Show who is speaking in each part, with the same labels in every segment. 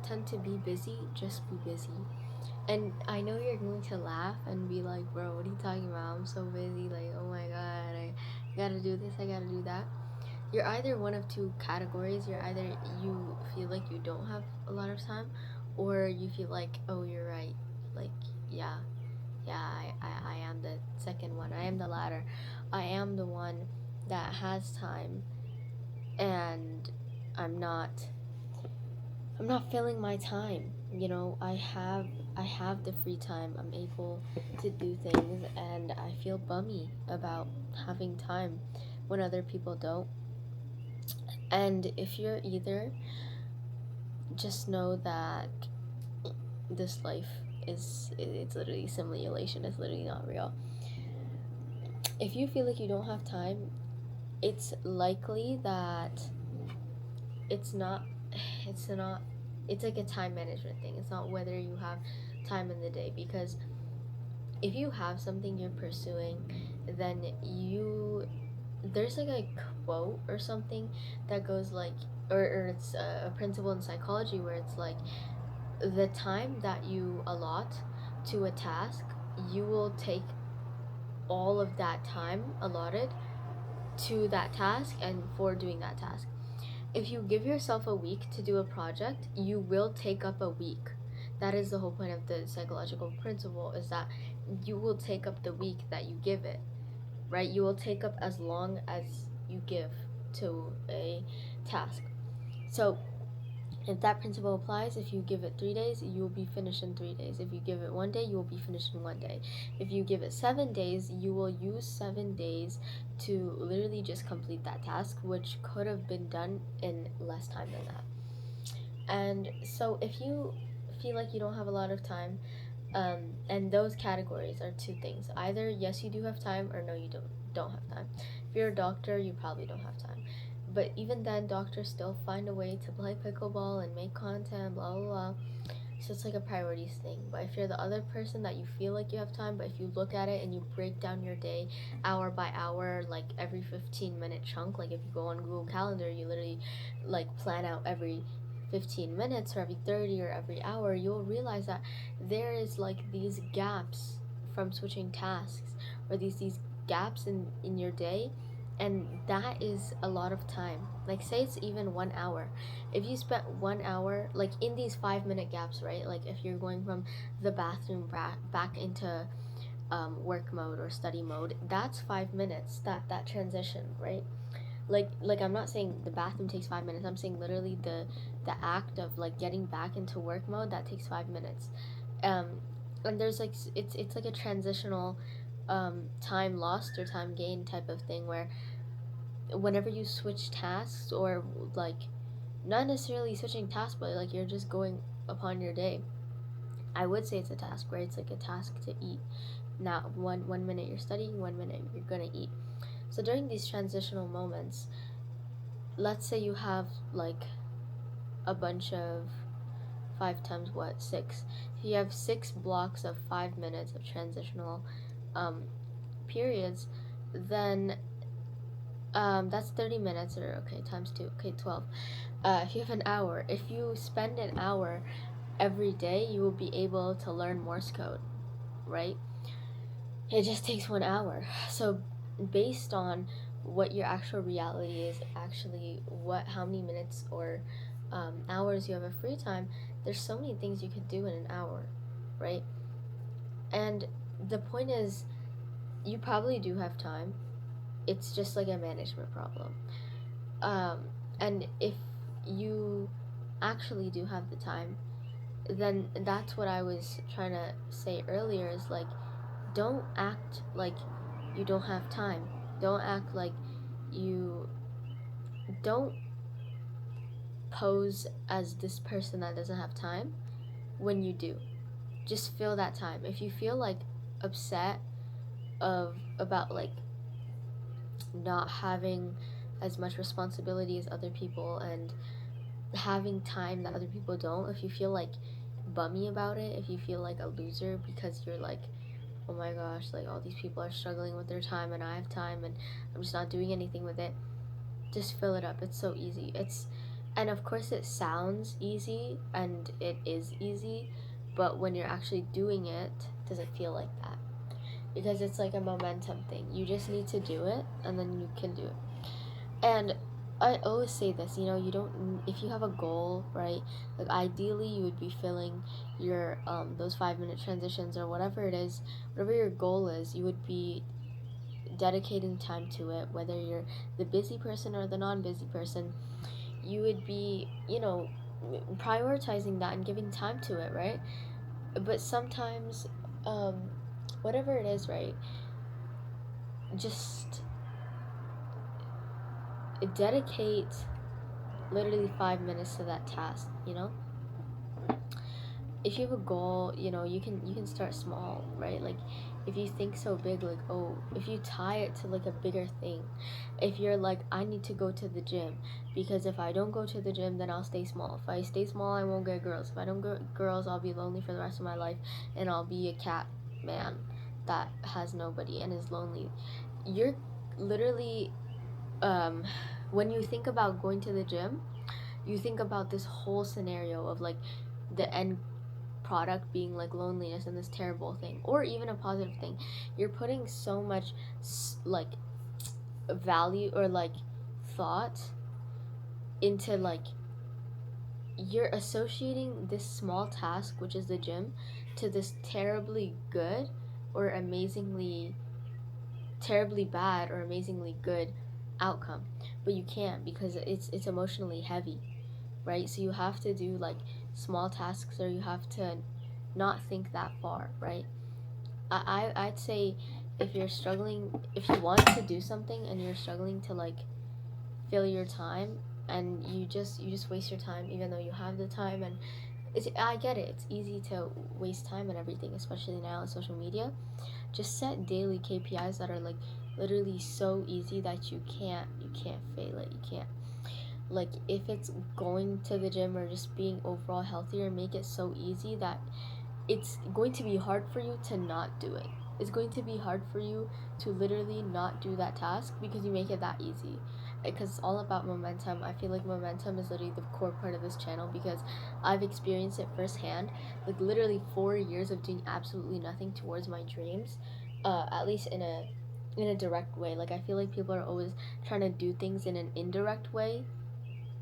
Speaker 1: tend to be busy, just be busy. And I know you're going to laugh and be like, bro, what are you talking about? I'm so busy. Like, oh my god, I gotta do this, I gotta do that. You're either one of two categories. You're either you feel like you don't have a lot of time, or you feel like, oh, you're right. Like, yeah, yeah, I am the second one. I am the latter. I am the one that has time, and I'm not I'm not filling my time. I have the free time. I'm able to do things, and I feel bummy about having time when other people don't. And if you're either, just know that this life it's literally simulation. It's literally not real. If you feel like you don't have time, it's likely that it's not it's not it's like a time management thing. It's not whether you have time in the day, because if you have something you're pursuing, then you there's like a quote or something that goes like, or it's a principle in psychology where it's like, the time that you allot to a task, you will take all of that time allotted to that task and for doing that task. If you give yourself a week to do a project, you will take up a week. That is the whole point of the psychological principle, is that you will take up the week that you give it, right? You will take up as long as you give to a task. So if that principle applies, if you give it 3 days, you will be finished in 3 days. If you give it one day, you will be finished in one day. If you give it 7 days, you will use 7 days to literally just complete that task, which could have been done in less time than that. And so if you feel like you don't have a lot of time, and those categories are two things: either yes, you do have time, or no, you don't have time. If you're a doctor, you probably don't have time. But even then, doctors still find a way to play pickleball and make content, blah blah blah. So it's like a priorities thing. But if you're the other person that you feel like you have time, but if you look at it and you break down your day hour by hour, like every 15-minute chunk, like if you go on Google Calendar, you literally like plan out every 15 minutes or every 30 or every hour, you'll realize that there is like these gaps from switching tasks, or these gaps in your day, and that is a lot of time. Like say it's even 1 hour. If you spent 1 hour like in these 5-minute gaps, right? Like if you're going from the bathroom back into work mode or study mode, that's 5 minutes, that transition, right? Like I'm not saying the bathroom takes 5 minutes. I'm saying literally the act of like getting back into work mode, that takes 5 minutes. um and there's like it's like a transitional time lost or time gained type of thing, where whenever you switch tasks, or like not necessarily switching tasks, but like you're just going upon your day, I would say it's a task, right? It's like a task to eat. Now one minute you're studying, 1 minute you're gonna eat. So during these transitional moments, let's say you have like a bunch of 5 times what, 6. If you have 6 blocks of 5 minutes of transitional um, periods, then that's 30 minutes, or okay, times 2, okay, 12. If you have an hour, if you spend an hour every day, you will be able to learn Morse code, right? It just takes 1 hour. So based on what your actual reality is, actually how many minutes or hours you have of free time, there's so many things you could do in an hour, right? And the point is, you probably do have time. It's just like a management problem. um, and if you actually do have the time, then that's what I was trying to say earlier, is like, don't act like you don't have time. Don't act like you don't pose as this person that doesn't have time when you do. Just feel that time. If you feel like upset of about like not having as much responsibility as other people, and having time that other people don't, if you feel like bummy about it, if you feel like a loser because you're like, oh my gosh, like all these people are struggling with their time and I have time and I'm just not doing anything with it, just fill it up. It's so easy. It's And of course, it sounds easy and it is easy, but when you're actually doing it, does it feel like that? Because it's like a momentum thing. You just need to do it and then you can do it. And I always say this, you don't, if you have a goal, right? Like ideally you would be filling your those 5-minute transitions or whatever it is, whatever your goal is, you would be dedicating time to it, whether you're the busy person or the non-busy person. You would be, prioritizing that and giving time to it, right? But sometimes, um whatever it is, right, just dedicate literally 5 minutes to that task, if you have a goal, you can start small, right? Like if you think so big, like, oh, if you tie it to like a bigger thing, if you're like, I need to go to the gym because if I don't go to the gym, then I'll stay small. If I stay small, I won't get girls. If I don't get girls, I'll be lonely for the rest of my life, and I'll be a cat man that has nobody and is lonely. You're literally, um when you think about going to the gym, you think about this whole scenario of like the end product being like loneliness and this terrible thing, or even a positive thing. You're putting so much like value or like thought into like, you're associating this small task, which is the gym, to this terribly good or amazingly terribly bad or amazingly good outcome. But you can't, because it's emotionally heavy, right? So you have to do like small tasks, or you have to not think that far, right? I'd say, if you're struggling, if you want to do something and you're struggling to like fill your time, and you just waste your time even though you have the time. And I get it, it's easy to waste time and everything, especially now on social media. Just set daily KPIs that are like literally so easy that you can't fail it. You can't, like, if it's going to the gym or just being overall healthier, make it so easy that it's going to be hard for you to not do it. It's going to be hard for you to literally not do that task because you make it that easy. Because it's all about momentum. I feel like momentum is literally the core part of this channel, because I've experienced it firsthand. Like literally 4 years of doing absolutely nothing towards my dreams, at least in a direct way. Like I feel like people are always trying to do things in an indirect way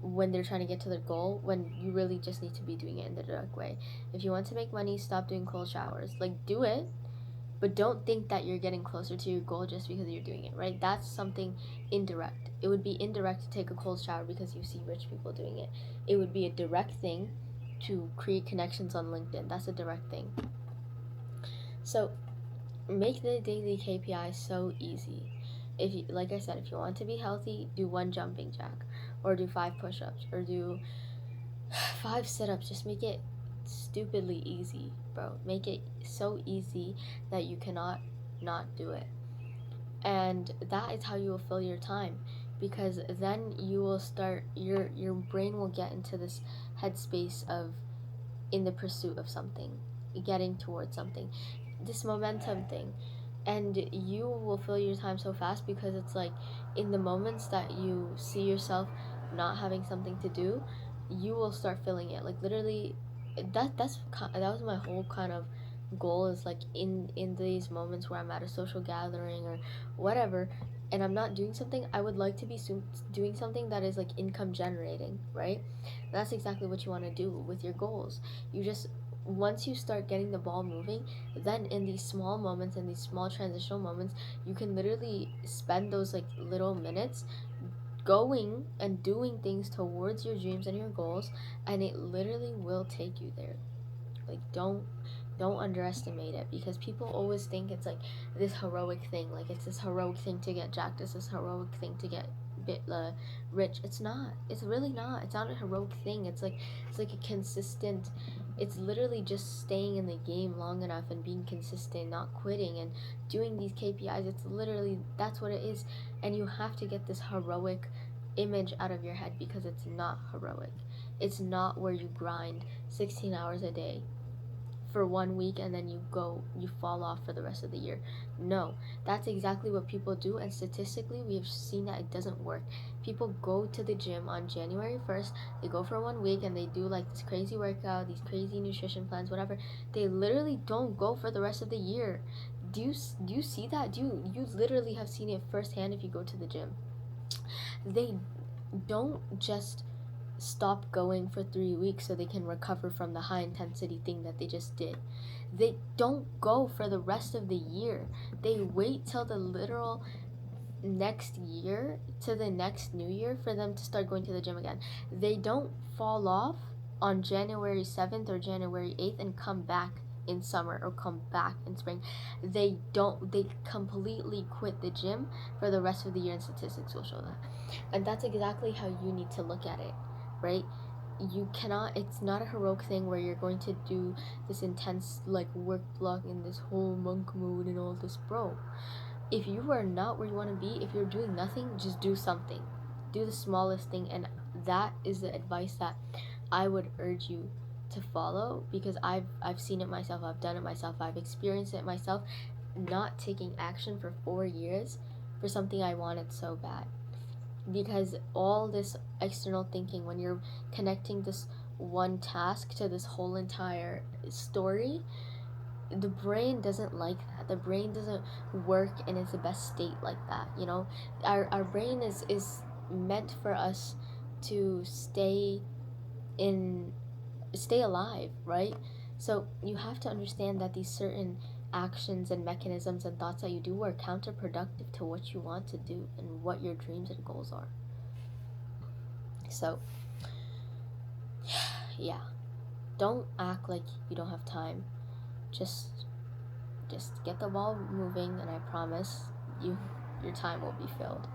Speaker 1: when they're trying to get to their goal, when you really just need to be doing it in the direct way. If you want to make money, stop doing cold showers. Like do it, but don't think that you're getting closer to your goal just because you're doing it, right? That's something indirect. It would be indirect to take a cold shower because you see rich people doing it. It would be a direct thing to create connections on LinkedIn. That's a direct thing. So make the daily KPI so easy. If you, like I said, if you want to be healthy, do one jumping jack, or do 5 push-ups, or do 5 sit-ups. Just make it stupidly easy, bro. Make it so easy that you cannot not do it. And that is how you will fill your time, because then you will start, your brain will get into this headspace of in the pursuit of something, getting towards something, this momentum thing. And you will fill your time so fast, because it's like in the moments that you see yourself not having something to do, you will start filling it. Like literally, that was my whole kind of goal, is like in these moments where I'm at a social gathering or whatever, and I'm not doing something, I would like to be doing something that is like income generating, right? That's exactly what you want to do with your goals. You just, once you start getting the ball moving, then in these small moments, in these small transitional moments, you can literally spend those like little minutes going and doing things towards your dreams and your goals, and it literally will take you there. Like don't underestimate it, because people always think it's like this heroic thing, like it's this heroic thing to get jacked, it's this heroic thing to get bit rich. It's not, it's really not, it's not a heroic thing. It's like a consistent, it's literally just staying in the game long enough and being consistent, not quitting, and doing these KPIs. It's literally, that's what it is. And you have to get this heroic image out of your head, because it's not heroic. It's not where you grind 16 hours a day for 1 week and then you fall off for the rest of the year. No, that's exactly what people do, and statistically we have seen that it doesn't work. People go to the gym on January 1st, they go for 1 week and they do like this crazy workout, these crazy nutrition plans, whatever. They literally don't go for the rest of the year. Do you see that? You literally have seen it firsthand if you go to the gym. They don't just stop going for 3 weeks so they can recover from the high intensity thing that they just did. They don't go for the rest of the year. They wait till the literal next year, to the next new year, for them to start going to the gym again. They don't fall off on January 7th or January 8th and come back in summer or come back in spring. They completely quit the gym for the rest of the year, and statistics will show that. And that's exactly how you need to look at it, right? You cannot, it's not a heroic thing where you're going to do this intense like work block in this whole monk mode and all this, bro. If you are not where you want to be, if you're doing nothing, just do something. Do the smallest thing, and that is the advice that I would urge you to follow, because I've seen it myself, I've done it myself, I've experienced it myself, not taking action for 4 years for something I wanted so bad. Because all this external thinking, when you're connecting this one task to this whole entire story, the brain doesn't like that. The brain doesn't work in its best state like that, you know. Our brain is meant for us to in stay alive, right? So you have to understand that these certain actions and mechanisms and thoughts that you do are counterproductive to what you want to do and what your dreams and goals are. So yeah, don't act like you don't have time. Just get the ball moving, and I promise you your time will be filled.